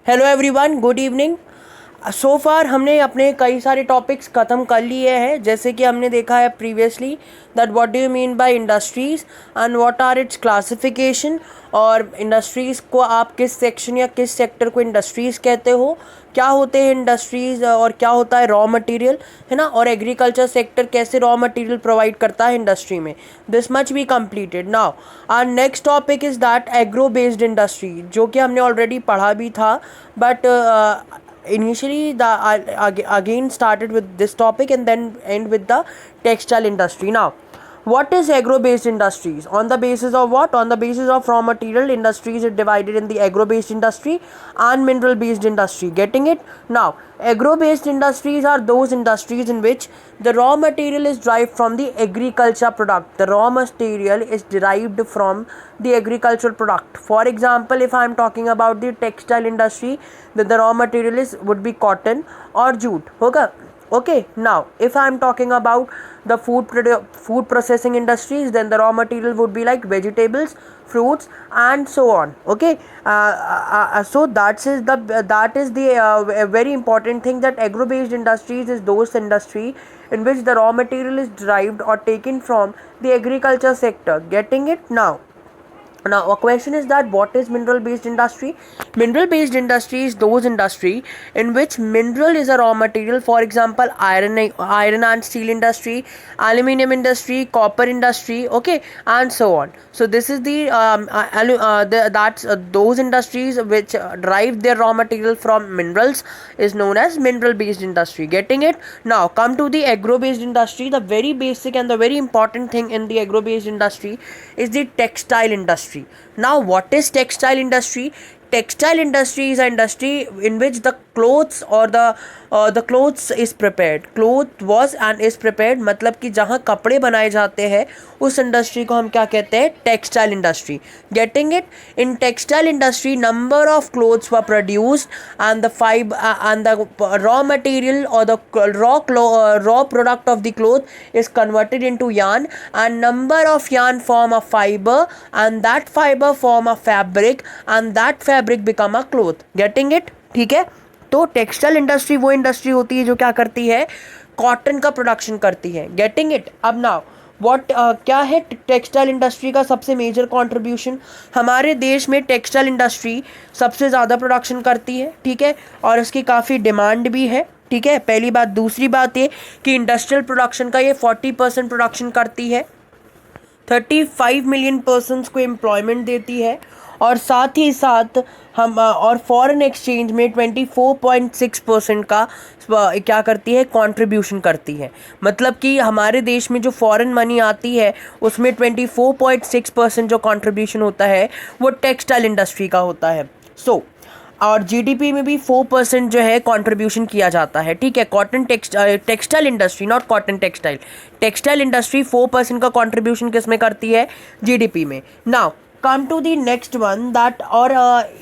Hello everyone, good evening. So far हमने अपने कई सारे टॉपिक्स ख़त्म कर लिए हैं। जैसे कि हमने देखा है previously that what do you mean by industries and what are its classification, और इंडस्ट्रीज़ को आप किस सेक्शन या किस सेक्टर को इंडस्ट्रीज़ कहते हो, क्या होते हैं इंडस्ट्रीज़ और क्या होता है रॉ मटेरियल, है ना, और एग्रीकल्चर सेक्टर कैसे रॉ मटेरियल प्रोवाइड करता है इंडस्ट्री में। This much we completed. Now our next topic is that agro based industry, जो कि हमने ऑलरेडी पढ़ा भी था, but initially again started with this topic and then end with the textile industry. Now what is agro based industries? On the basis of what? On the basis of raw material, industries is divided in the agro based industry and mineral based industry. Getting it? Now agro based industries are those industries in which the raw material is derived from the agriculture product. The raw material is derived from the agricultural product. For example, if I am talking about the textile industry, then the raw material is would be cotton or jute. Okay, now if I am talking about the food processing industries, then the raw material would be like vegetables, fruits and so on. Okay, so that is the a very important thing, that agro based industries is those industry in which the raw material is derived or taken from the agriculture sector. Getting it? Now a question is that what is mineral based industry? Mineral based industry is those industry in which mineral is a raw material. For example, iron and steel industry, aluminium industry, copper industry, okay, and so on. So this is those industries which derive their raw material from minerals is known as mineral based industry. Getting it? Now come to the agro based industry. The very basic and the very important thing in the agro based industry is the textile industry. Now what is textile industry? Textile industry is an industry in which the clothes or the clothes is prepared. Cloth was and is prepared, मतलब कि जहाँ कपड़े बनाए जाते हैं उस industry को हम क्या कहते हैं? Textile industry. Getting it? In textile industry number of clothes were produced and the fiber and the raw material or the raw product of the cloth is converted into yarn, and number of yarn form a fiber, and that fiber form a fabric, and that fabric become a cloth. Getting it? ठीक है. तो textile industry वो industry होती है जो क्या करती है? कॉटन का प्रोडक्शन करती है. Getting it? अब नाउ क्या है टेक्सटाइल इंडस्ट्री का सबसे मेजर कंट्रीब्यूशन? हमारे देश में टेक्सटाइल इंडस्ट्री सबसे ज़्यादा प्रोडक्शन करती है, ठीक है, और इसकी काफ़ी डिमांड भी है, ठीक है, पहली बात. दूसरी बात ये कि इंडस्ट्रियल प्रोडक्शन का ये 40% प्रोडक्शन करती है, 35 मिलियन पर्सनस को एम्प्लॉयमेंट देती है, और साथ ही साथ हम और फॉरेन एक्सचेंज में 24.6% का क्या करती है? कंट्रीब्यूशन करती है. मतलब कि हमारे देश में जो फॉरेन मनी आती है उसमें 24.6% जो कंट्रीब्यूशन होता है वो टेक्सटाइल इंडस्ट्री का होता है. और जीडीपी में भी 4% जो है कंट्रीब्यूशन किया जाता है, ठीक है. Textile industry, not cotton textile. Textile industry 4% का कंट्रीब्यूशन किस में करती है? जीडीपी में. Now come to the next one that, और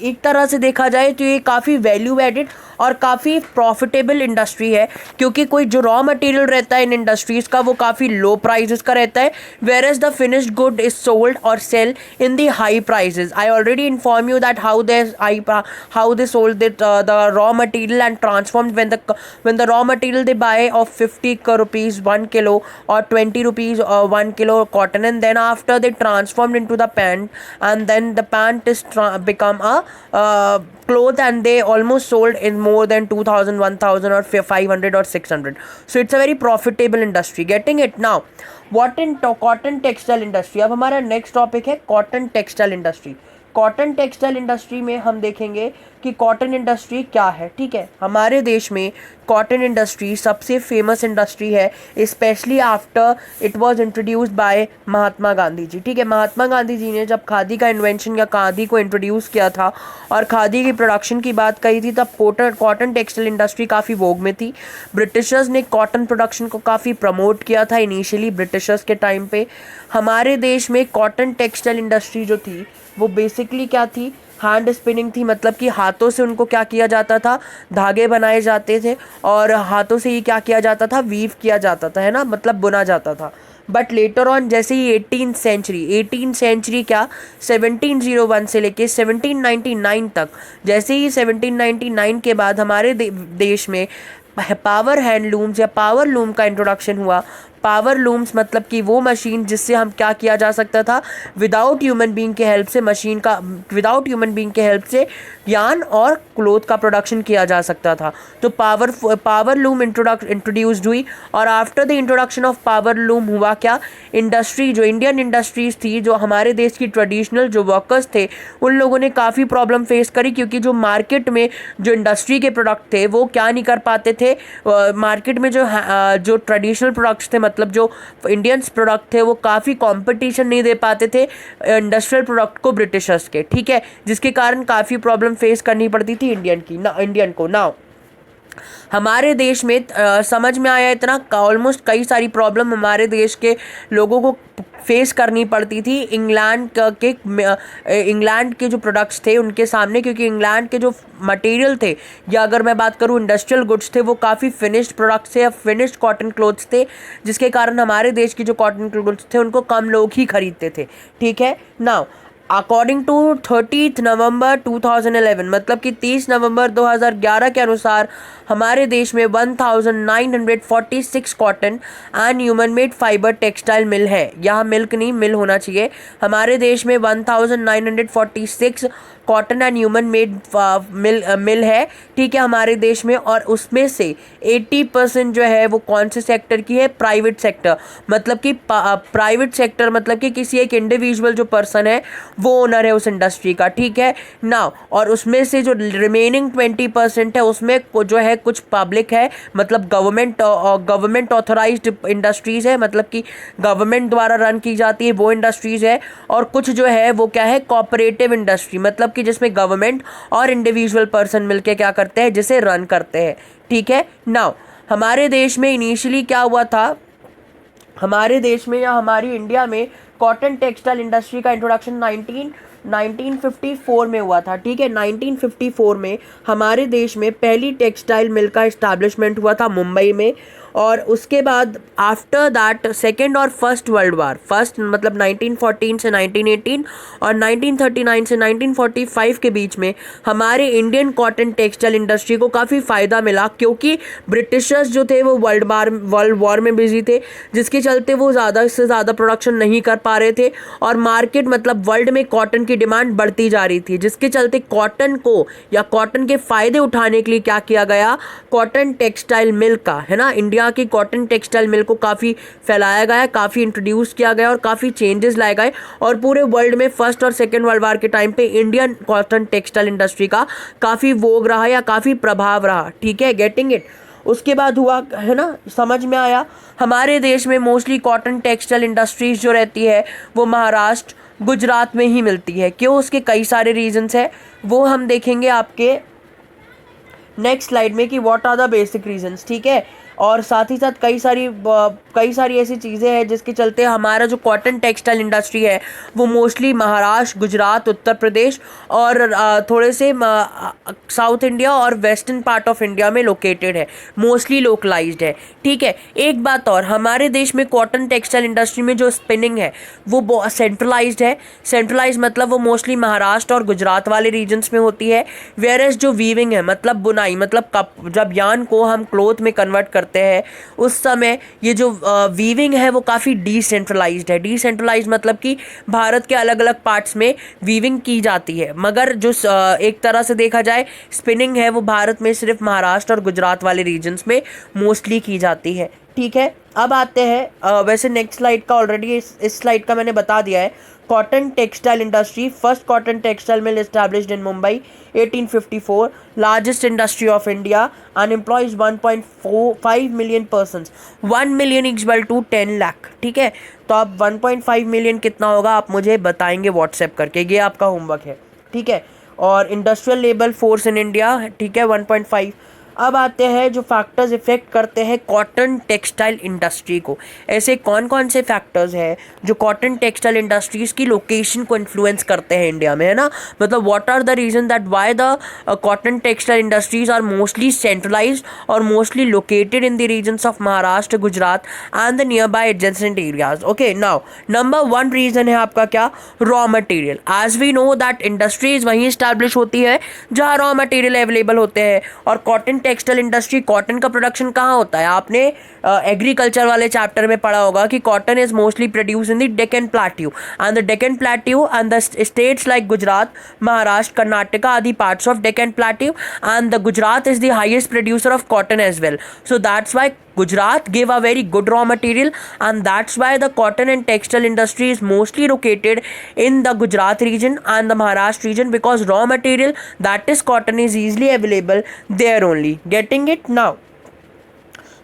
एक तरह से देखा जाए तो ये काफ़ी वैल्यू एडिड और काफ़ी प्रॉफिटेबल इंडस्ट्री है, क्योंकि कोई जो रॉ मटेरियल रहता है इन इंडस्ट्रीज़ का वो काफ़ी लो प्राइसेस का रहता है, where as the finished good is sold or sell in the high prices. I already inform you that how they sold the raw material and transformed when the raw material they buy of 50 rupees 1 kilo or 20 rupees 1 kilo cotton, and then after they transformed into the pant, and then the pant is become a cloth, and they almost sold in more than 2000, 1000 or 500 or 600. So it's a very profitable industry. Getting it? Now what in cotton textile industry? अब हमारा next topic है cotton textile industry. Cotton textile industry में हम देखेंगे कि cotton industry क्या है, ठीक है. हमारे देश में कॉटन इंडस्ट्री सबसे फेमस इंडस्ट्री है, specially after it was introduced by Mahatma Gandhi ji, ठीक है. महात्मा गांधी जी ने जब खादी का इन्वेंशन या खादी को इंट्रोड्यूस किया था और खादी की प्रोडक्शन की बात कही थी, तब कॉटन टेक्सटाइल इंडस्ट्री काफ़ी वोग में थी. ब्रिटिशर्स ने कॉटन प्रोडक्शन को काफ़ी प्रमोट किया था इनिशियली ब्रिटिशर्स के टाइम पे. हमारे देश में कॉटन टेक्सटाइल इंडस्ट्री जो थी वो बेसिकली क्या थी? हैंड स्पिनिंग थी. मतलब कि हाथों से उनको क्या किया जाता था? धागे बनाए जाते थे और हाथों से ही क्या किया जाता था? वीव किया जाता था, है ना, मतलब बुना जाता था. बट लेटर ऑन जैसे ही 18th सेंचुरी क्या 1701 से लेके 1799 तक, जैसे ही 1799 के बाद हमारे देश में पावर हैंडलूम्स या पावर लूम का इंट्रोडक्शन हुआ। पावर लूम्स मतलब कि वो मशीन जिससे हम क्या किया जा सकता था, विदाउट ह्यूमन बीइंग के हेल्प से मशीन का, विदाउट ह्यूमन बीइंग के हेल्प से यार्न और क्लोथ का प्रोडक्शन किया जा सकता था। तो पावर लूम इंट्रोड्यूस्ड हुई। और after the introduction of power loom हुआ क्या, इंडस्ट्री जो इंडियन इंडस्ट्रीज थी, जो हमारे देश की ट्रेडिशनल जो वर्कर्स थे, उन लोगों ने काफ़ी प्रॉब्लम फेस करी, क्योंकि जो मार्केट में जो इंडस्ट्री के प्रोडक्ट थे वो क्या नहीं कर पाते थे। मार्केट में जो ट्रेडिशनल प्रोडक्ट्स थे, मतलब जो इंडियंस प्रोडक्ट थे, वो काफ़ी कंपटीशन नहीं दे पाते थे इंडस्ट्रियल प्रोडक्ट को ब्रिटिशर्स के, ठीक है, जिसके कारण काफ़ी प्रॉब्लम फेस करनी पड़ती थी इंडियन को। नाउ हमारे देश में समझ में आया इतना, ऑलमोस्ट कई सारी प्रॉब्लम हमारे देश के लोगों को फेस करनी पड़ती थी इंग्लैंड के जो प्रोडक्ट्स थे उनके सामने, क्योंकि इंग्लैंड के जो मटेरियल थे, या अगर मैं बात करूँ इंडस्ट्रियल गुड्स थे, वो काफ़ी फिनिश्ड प्रोडक्ट्स थे या फिनिश्ड कॉटन क्लोथ्स थे, जिसके कारण हमारे देश की जो कॉटन क्लोथ्स थे उनको कम लोग ही खरीदते थे, ठीक है। नाउ अकॉर्डिंग टू 30 नवंबर 2011, मतलब कि 30 नवंबर 2011 के अनुसार हमारे देश में 1946 cotton and human made fibre textile mill है। यहाँ मिल्क नहीं, मिल होना चाहिए। हमारे देश में 1946 कॉटन एंड ह्यूमन मेड मिल है, ठीक है, हमारे देश में। और उसमें से 80% जो है वो कौन से सेक्टर की है, प्राइवेट सेक्टर, मतलब कि प्राइवेट सेक्टर मतलब कि किसी एक इंडिविजुअल जो पर्सन है वो ओनर है उस इंडस्ट्री का, ठीक है ना। और उसमें से जो रिमेनिंग 20% है उसमें जो है कुछ पब्लिक है, मतलब गवर्नमेंट ऑथराइज्ड इंडस्ट्रीज है, मतलब कि गवर्नमेंट द्वारा रन की जाती है वो इंडस्ट्रीज है। और कुछ जो है वो क्या है, कोऑपरेटिव इंडस्ट्री, मतलब कि जिसमें गवर्नमेंट और इंडिविजुअल पर्सन मिलके क्या करते हैं, जिसे रन करते हैं, ठीक है। नाउ हमारे देश में इनिशियली क्या हुआ था, हमारे देश में या हमारी इंडिया में कॉटन टेक्सटाइल इंडस्ट्री का इंट्रोडक्शन 1954 में हुआ था, ठीक है। 1954 में हमारे देश में पहली टेक्सटाइल मिल का इस्टेब्लिशमेंट हुआ था मुंबई में। और उसके बाद आफ्टर दैट सेकेंड और फर्स्ट वर्ल्ड वार, फर्स्ट मतलब 1914 से 1918 और 1939 से 1945 के बीच में हमारे इंडियन कॉटन टेक्सटाइल इंडस्ट्री को काफ़ी फ़ायदा मिला, क्योंकि ब्रिटिशर्स जो थे वो वर्ल्ड वॉर में बिजी थे, जिसके चलते वो ज़्यादा से ज़्यादा प्रोडक्शन नहीं कर पा रहे थे। और मार्केट मतलब वर्ल्ड में कॉटन की डिमांड बढ़ती जा रही थी, जिसके चलते कॉटन को या कॉटन के फ़ायदे उठाने के लिए क्या किया गया, कॉटन टेक्सटाइल मिल का, है ना, इंडिया की कॉटन टेक्सटाइल मिल को काफ़ी फैलाया गया, काफ़ी इंट्रोड्यूस किया गया और काफ़ी चेंजेस लाए गए। और पूरे वर्ल्ड में फर्स्ट और सेकेंड वर्ल्ड वार के टाइम पे इंडियन कॉटन टेक्सटाइल इंडस्ट्री का काफ़ी वोग रहा या काफ़ी प्रभाव रहा, ठीक है, गेटिंग इट। उसके बाद हुआ, है ना, समझ में आया। हमारे देश में मोस्टली कॉटन टेक्सटाइल इंडस्ट्रीज जो रहती है वो महाराष्ट्र, गुजरात में ही मिलती है। क्यों, उसके कई सारे रीजंस है, वो हम देखेंगे आपके नेक्स्ट स्लाइड में कि what are the basic reasons, ठीक है। और साथ ही साथ कई सारी ऐसी चीज़ें हैं जिसके चलते हमारा जो कॉटन टेक्सटाइल इंडस्ट्री है वो मोस्टली महाराष्ट्र, गुजरात, उत्तर प्रदेश और थोड़े से साउथ इंडिया और वेस्टर्न पार्ट ऑफ इंडिया में लोकेटेड है, मोस्टली लोकलाइज्ड है, ठीक है। एक बात और, हमारे देश में कॉटन टेक्सटाइल इंडस्ट्री में जो स्पिनिंग है वो सेंट्रलाइज्ड है। सेंट्रलाइज मतलब वो मोस्टली महाराष्ट्र और गुजरात वाले रीजन्स में होती है। वेयरएज जो वीविंग है मतलब बुनाई, मतलब जब यार्न को हम क्लोथ में कन्वर्ट करते हैं उस समय ये जो वीविंग है वो काफ़ी डिसेंट्रलाइज्ड है। डिसेंट्रलाइज्ड मतलब कि भारत के अलग अलग पार्ट्स में वीविंग की जाती है, मगर जो एक तरह से देखा जाए स्पिनिंग है वो भारत में सिर्फ महाराष्ट्र और गुजरात वाले रीजन्स में मोस्टली की जाती है, ठीक है। अब आते हैं वैसे नेक्स्ट स्लाइड का, ऑलरेडी इस स्लाइड का मैंने बता दिया है। Cotton textile industry, first cotton textile mill established in Mumbai 1854, largest industry of India and employs 1.5 million persons, 1 million equal to 10 lakh, ठीक है। तो आप 1.5 मिलियन कितना होगा आप मुझे बताएंगे व्हाट्सएप करके, ये आपका होमवर्क है, ठीक है। और industrial labour force in India, ठीक है, 1.5 अब आते हैं जो फैक्टर्स इफेक्ट करते हैं कॉटन टेक्सटाइल इंडस्ट्री को। ऐसे कौन कौन से फैक्टर्स हैं जो कॉटन टेक्सटाइल इंडस्ट्रीज की लोकेशन को इन्फ्लुएंस करते हैं इंडिया में, है ना। मतलब what are the reason that why the cotton textile industries are mostly centralised or mostly located in the regions of Maharashtra, Gujarat and the near by adjacent areas. Okay, now number one reason है आपका क्या, raw material. As we know that industries वहीं establish होती है जहाँ raw material available होते हैं। और कॉटन टेक्सटाइल इंडस्ट्री, कॉटन का प्रोडक्शन कहाँ होता है, आपने एग्रीकल्चर वाले चैप्टर में पढ़ा होगा कि cotton is mostly produce in the Deccan plateau and the Deccan plateau and the states like Gujarat, Maharashtra, Karnataka आदि parts of Deccan plateau and the Gujarat is the highest producer of cotton as well. So that's why Gujarat gave a very good raw material, and that's why the cotton and textile industry is mostly located in the Gujarat region and the Maharashtra region, because raw material, that is cotton, is easily available there only. Getting it now?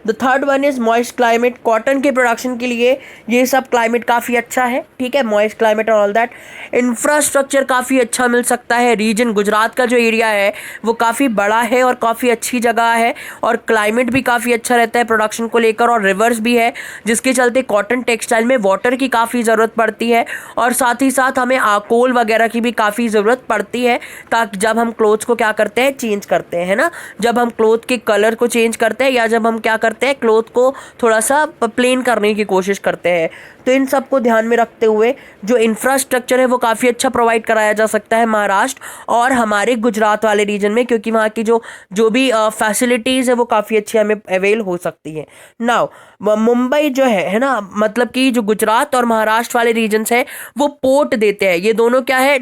The third one is moist climate. Cotton के production के लिए ये सब climate काफ़ी अच्छा है, ठीक है, मॉइस्ट क्लाइमेट और ऑल दैट. इंफ्रास्ट्रक्चर काफ़ी अच्छा मिल सकता है. रीजन गुजरात का जो एरिया है वो काफ़ी बड़ा है और काफ़ी अच्छी जगह है, और क्लाइमेट भी काफ़ी अच्छा रहता है प्रोडक्शन को लेकर, और रिवर्स भी है, जिसके चलते कॉटन टेक्सटाइल में वाटर की काफ़ी ज़रूरत पड़ती है, और साथ ही साथ हमें कोल वगैरह की भी काफ़ी ज़रूरत पड़ती है, ताकि जब हम क्लोथ्स को क्या करते हैं, चेंज करते हैं, है ना, जब हम क्लोथ के कलर को चेंज करते हैं, या जब हम क्या करते हैं, क्लोथ को थोड़ा सा प्लेन करने की कोशिश करते हैं. तो इन सब को ध्यान में रखते हुए जो इंफ्रास्ट्रक्चर है वो काफ़ी अच्छा प्रोवाइड कराया जा सकता है महाराष्ट्र और हमारे गुजरात वाले रीजन में, क्योंकि वहाँ की जो भी फैसिलिटीज़ है वो काफ़ी अच्छी हमें अवेल हो सकती है. नाउ मुंबई जो है ना, मतलब कि जो गुजरात और महाराष्ट्र वाले रीजन्स है वो पोर्ट देते हैं. ये दोनों क्या है,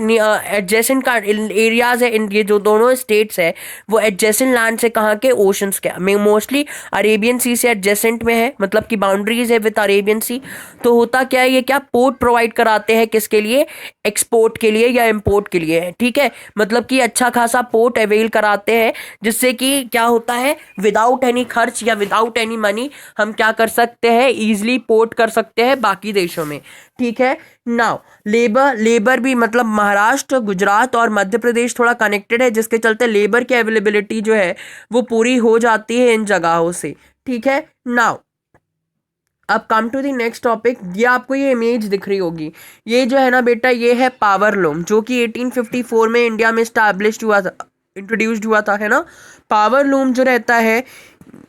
एडजेसेंट का एरियाज है. ये जो दोनों स्टेट्स है वो एडजेसेंट लैंड से कहाँ के, ओशंस के, मोस्टली अरेबियन सी से एडजेसेंट में है, मतलब कि बाउंड्रीज है विद अरेबियन सी. तो होता क्या है, ये क्या पोर्ट प्रोवाइड कराते हैं, किसके लिए, एक्सपोर्ट के लिए या इंपोर्ट के लिए, ठीक है, मतलब कि अच्छा खासा पोर्ट अवेल कराते हैं, जिससे कि क्या होता है, विदाउट एनी खर्च या विदाउट एनी मनी हम क्या कर सकते हैं, इजीली पोर्ट कर सकते हैं बाकी देशों में, ठीक है. नाउ लेबर भी, मतलब महाराष्ट्र, गुजरात और मध्य प्रदेश थोड़ा कनेक्टेड है, जिसके चलते लेबर की अवेलेबिलिटी जो है वो पूरी हो जाती है इन जगहों से, ठीक है. नाउ अब come to the next topic. ये आपको ये इमेज दिख रही होगी, ये जो है ना बेटा, ये है पावर लूम, जो कि 1854 में इंडिया में स्टैब्लिश्ड हुआ था, इंट्रोड्यूस्ड हुआ था, है ना. पावर लूम जो रहता है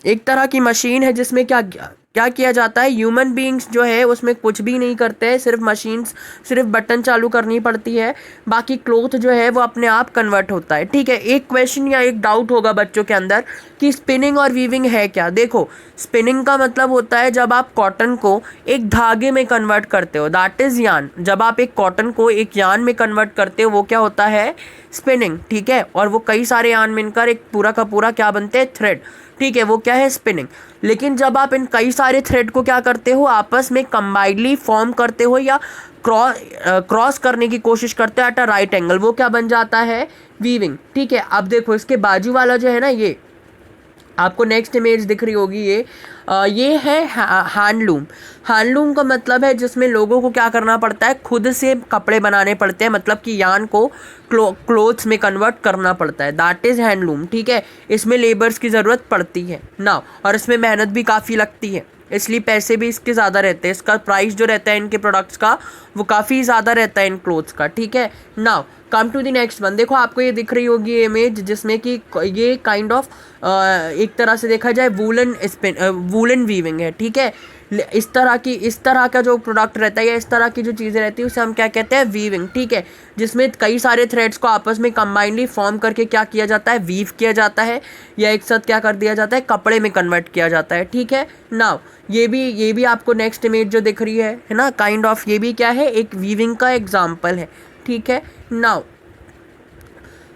एक तरह की मशीन है, जिसमें क्या किया जाता है, ह्यूमन बीइंग्स जो है उसमें कुछ भी नहीं करते हैं, सिर्फ मशीन्स, सिर्फ बटन चालू करनी पड़ती है, बाकी क्लॉथ जो है वो अपने आप कन्वर्ट होता है, ठीक है. एक क्वेश्चन या एक डाउट होगा बच्चों के अंदर कि स्पिनिंग और वीविंग है क्या. देखो, स्पिनिंग का मतलब होता है जब आप कॉटन को एक धागे में कन्वर्ट करते हो, दैट इज़ यान. जब आप एक कॉटन को एक यान में कन्वर्ट करते हो वो क्या होता है, स्पिनिंग, ठीक है. और वो कई सारे यान मिलकर एक पूरा का पूरा क्या बनते हैं, थ्रेड, ठीक है, वो क्या है, स्पिनिंग. लेकिन जब आप इन कई सारे थ्रेड को क्या करते हो, आपस में कंबाइनली फॉर्म करते हो या क्रॉस करने की कोशिश करते हो एट अ राइट एंगल, वो क्या बन जाता है, वीविंग, ठीक है. अब देखो इसके बाजू वाला जो है ना, ये आपको नेक्स्ट इमेज दिख रही होगी, ये है हैंडलूम. हैंडलूम का मतलब है जिसमें लोगों को क्या करना पड़ता है, खुद से कपड़े बनाने पड़ते हैं, मतलब कि यान को क्लोथ्स में कन्वर्ट करना पड़ता है, दैट इज़ हैंडलूम, ठीक है. इसमें लेबर्स की ज़रूरत पड़ती है ना, और इसमें मेहनत भी काफ़ी लगती है, इसलिए पैसे भी इसके ज़्यादा रहते हैं. इसका प्राइस जो रहता है इनके प्रोडक्ट्स का वो काफ़ी ज़्यादा रहता है इन क्लोथ्स का, ठीक है. Now come to the next one. देखो आपको ये दिख रही होगी ये इमेज, जिसमें कि ये काइंड ऑफ एक तरह से देखा जाए वूलन वीविंग है, ठीक है. इस तरह का जो प्रोडक्ट रहता है या इस तरह की जो चीज़ें रहती है उसे हम क्या कहते हैं, वीविंग, ठीक है. जिसमें कई सारे थ्रेड्स को आपस में कंबाइनली फॉर्म करके क्या किया जाता है, वीव किया जाता है, या एक साथ क्या कर दिया जाता है, कपड़े में कन्वर्ट किया जाता है, ठीक है. नाउ ये भी आपको नेक्स्ट इमेज जो दिख रही है ना, काइंड ऑफ ये भी क्या है, एक वीविंग का एग्जाम्पल है, ठीक है. नाउ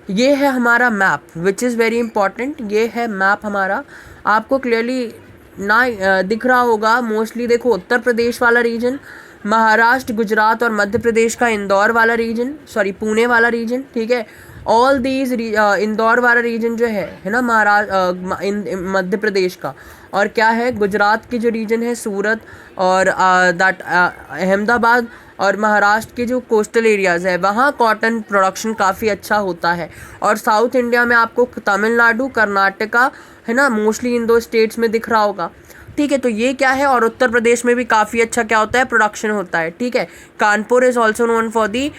ये है हमारा map which is very important. ये है मैप हमारा, आपको क्लियरली ना दिख रहा होगा मोस्टली. देखो उत्तर प्रदेश वाला रीजन, महाराष्ट्र, गुजरात और मध्य प्रदेश का इंदौर वाला रीजन, सॉरी पुणे वाला रीजन, ठीक है. ऑल दीज इंदौर वाला रीजन जो है ना महाराष्ट्र मध्य प्रदेश का, और क्या है, गुजरात की जो रीजन है सूरत और दैट अहमदाबाद और महाराष्ट्र के जो कोस्टल एरियाज़ है वहाँ कॉटन प्रोडक्शन काफ़ी अच्छा होता है। और साउथ इंडिया में आपको तमिलनाडु, कर्नाटका, है ना, मोस्टली इन दो स्टेट्स में दिख रहा होगा। ठीक है, तो ये क्या है, और उत्तर प्रदेश में भी काफ़ी अच्छा क्या होता है, प्रोडक्शन होता है। ठीक है, Kanpur is also known for the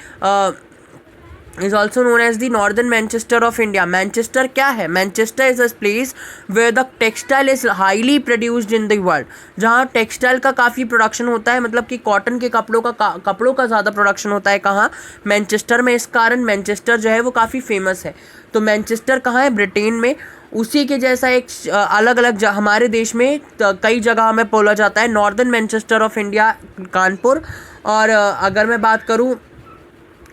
is also known as the northern Manchester of India. Manchester क्या है? Manchester is a place where the textile is highly produced in the world. जहाँ टेक्सटाइल का काफ़ी प्रोडक्शन होता है, मतलब कि कॉटन के कपड़ों का ज़्यादा प्रोडक्शन होता है। कहाँ? मैनचेस्टर में। इस कारण मैनचेस्टर जो है वो काफ़ी फेमस है। तो मैनचेस्टर कहाँ है? ब्रिटेन में। उसी के जैसा एक अलग अलग हमारे देश में कई जगह में बोला जाता है। Northern Manchester of India Kanpur. और अगर मैं बात करूँ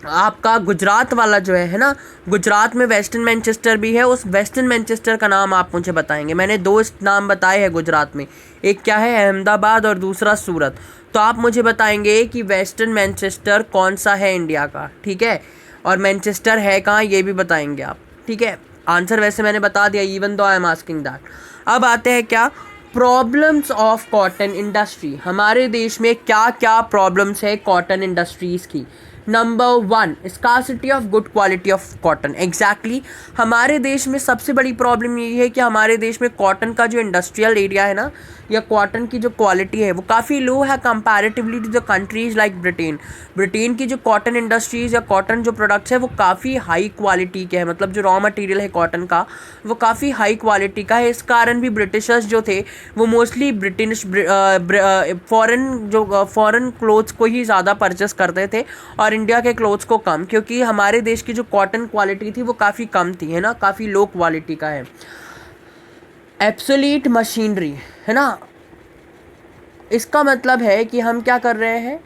आपका गुजरात वाला जो है ना, गुजरात में वेस्टर्न मैनचेस्टर भी है। उस वेस्टर्न मैनचेस्टर का नाम आप मुझे बताएंगे। मैंने दो नाम बताए हैं गुजरात में, एक क्या है, अहमदाबाद, और दूसरा सूरत। तो आप मुझे बताएंगे कि वेस्टर्न मैनचेस्टर कौन सा है इंडिया का। ठीक है, और मैनचेस्टर है कहाँ ये भी बताएंगे आप। ठीक है, आंसर वैसे मैंने बता दिया, even though I am asking that. अब आते हैं क्या, प्रॉब्लम्स ऑफ कॉटन इंडस्ट्री। हमारे देश में क्या क्या प्रॉब्लम्स है कॉटन इंडस्ट्रीज़ की। Number 1, scarcity of good quality of cotton. Exactly हमारे देश में सबसे बड़ी प्रॉब्लम यही है कि हमारे देश में कॉटन का जो इंडस्ट्रियल एरिया है ना, या कॉटन की जो क्वालिटी है वो काफ़ी लो है comparatively to the countries like Britain. Britain की जो कॉटन इंडस्ट्रीज़ या कॉटन जो प्रोडक्ट्स है वो काफ़ी हाई क्वालिटी के हैं, मतलब जो रॉ मटेरियल है कॉटन का वो काफ़ी हाई क्वालिटी का है। इस कारण भी ब्रिटिशर्स जो थे वो मोस्टली फॉरेन क्लोथ्स को ही ज़्यादा परचेस करते थे और इंडिया के क्लोथ्स को कम, क्योंकि हमारे देश की जो कॉटन क्वालिटी थी वो काफ़ी कम थी, है ना, काफ़ी लो क्वालिटी का है। एब्सोल्यूट मशीनरी, है ना, इसका मतलब है कि हम क्या कर रहे हैं,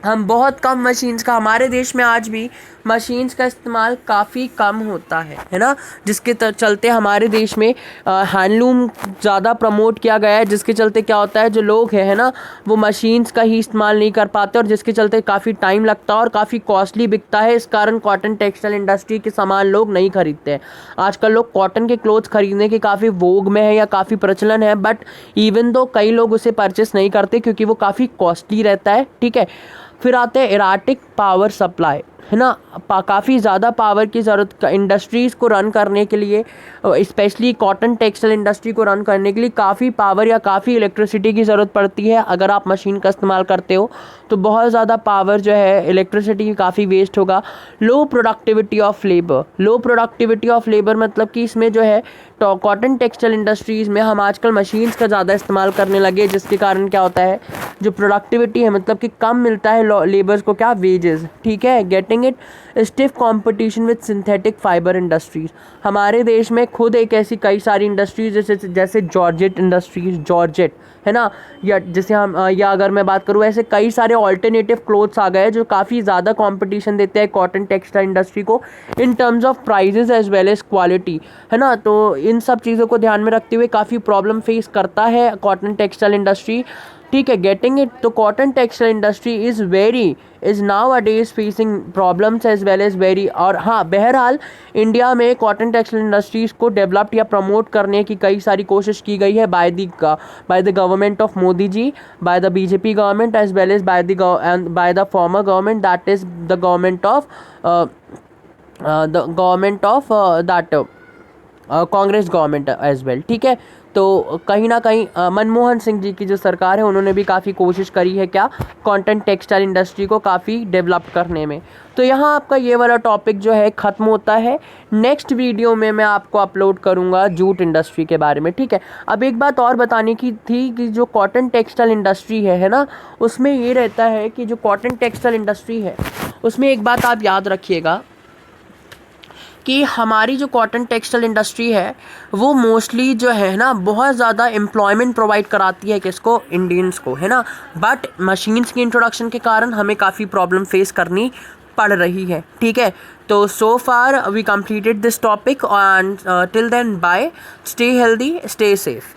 हम बहुत कम मशीन्स का, हमारे देश में आज भी मशीन्स का इस्तेमाल काफ़ी कम होता है ना, जिसके चलते हमारे देश में हैंडलूम ज़्यादा प्रमोट किया गया है, जिसके चलते क्या होता है, जो लोग हैं, है ना, वो मशीन्स का ही इस्तेमाल नहीं कर पाते और जिसके चलते काफ़ी टाइम लगता है और काफ़ी कॉस्टली बिकता है। इस कारण कॉटन टेक्सटाइल इंडस्ट्री के सामान लोग नहीं खरीदते हैं। आजकल लोग कॉटन के क्लोथ्स खरीदने के काफ़ी वोग में है या काफ़ी प्रचलन है, बट इवन दो कई लोग उसे परचेस नहीं करते क्योंकि वो काफ़ी कॉस्टली रहता है। ठीक है, फिर आते हैं इराटिक पावर सप्लाई, है ना, काफ़ी ज़्यादा पावर की ज़रूरत इंडस्ट्रीज़ को रन करने के लिए, स्पेशली कॉटन टेक्सटाइल इंडस्ट्री को रन करने के लिए काफ़ी पावर या काफ़ी इलेक्ट्रिसिटी की ज़रूरत पड़ती है। अगर आप मशीन का इस्तेमाल करते हो तो बहुत ज़्यादा पावर जो है, इलेक्ट्रिसिटी की काफ़ी वेस्ट होगा। लो productivity of labour, low productivity of labour मतलब कि इसमें जो है कॉटन टेक्सटाइल इंडस्ट्रीज़ में हम आजकल मशीन्स का ज़्यादा इस्तेमाल करने लगे, जिसके कारण क्या होता है, जो प्रोडक्टिविटी है मतलब कि कम मिलता है लेबर्स को, क्या, वेजेस। ठीक है, getting it, stiff competition with synthetic fibre industries. हमारे देश में खुद एक ऐसी कई सारी इंडस्ट्रीज जैसे जॉर्जेट इंडस्ट्रीज, जॉर्जेट, है ना, या जैसे हम या अगर मैं बात करूँ, ऐसे कई सारे ऑल्टरनेटिव क्लोथ्स आ गए जो काफ़ी ज़्यादा कंपटीशन देते हैं कॉटन टेक्सटाइल इंडस्ट्री को in terms of prices as well as quality, है ना। तो इन सब चीज़ों को ध्यान में रखते हुए काफ़ी प्रॉब्लम फेस करता है कॉटन टेक्सटाइल इंडस्ट्री। ठीक है, गेटिंग इट, तो cotton textile industry is nowadays facing problems as well as very. और हाँ, बहरहाल इंडिया में कॉटन टेक्सटाइल इंडस्ट्रीज़ को डेवलप या प्रमोट करने की कई सारी कोशिश की गई है by the government of Modi ji, by the BJP government as well as by the former government, that is the government of that Congress government as well. ठीक है, तो कहीं ना कहीं मनमोहन सिंह जी की जो सरकार है उन्होंने भी काफ़ी कोशिश करी है क्या, कॉटन टेक्सटाइल इंडस्ट्री को काफ़ी डेवलप करने में। तो यहाँ आपका ये वाला टॉपिक जो है ख़त्म होता है। नेक्स्ट वीडियो में मैं आपको अपलोड करूँगा जूट इंडस्ट्री के बारे में। ठीक है, अब एक बात और बताने की थी कि जो कॉटन टेक्सटाइल इंडस्ट्री है ना, उसमें ये रहता है कि जो कॉटन टेक्सटाइल इंडस्ट्री है उसमें एक बात आप याद रखिएगा कि हमारी जो कॉटन टेक्सटाइल इंडस्ट्री है वो मोस्टली जो है ना बहुत ज़्यादा एम्प्लॉयमेंट प्रोवाइड कराती है किसको, इंडियंस को, है ना। बट मशीन्स की इंट्रोडक्शन के कारण हमें काफ़ी प्रॉब्लम फेस करनी पड़ रही है। ठीक है, तो so far we completed this topic and till then bye, stay healthy, stay safe.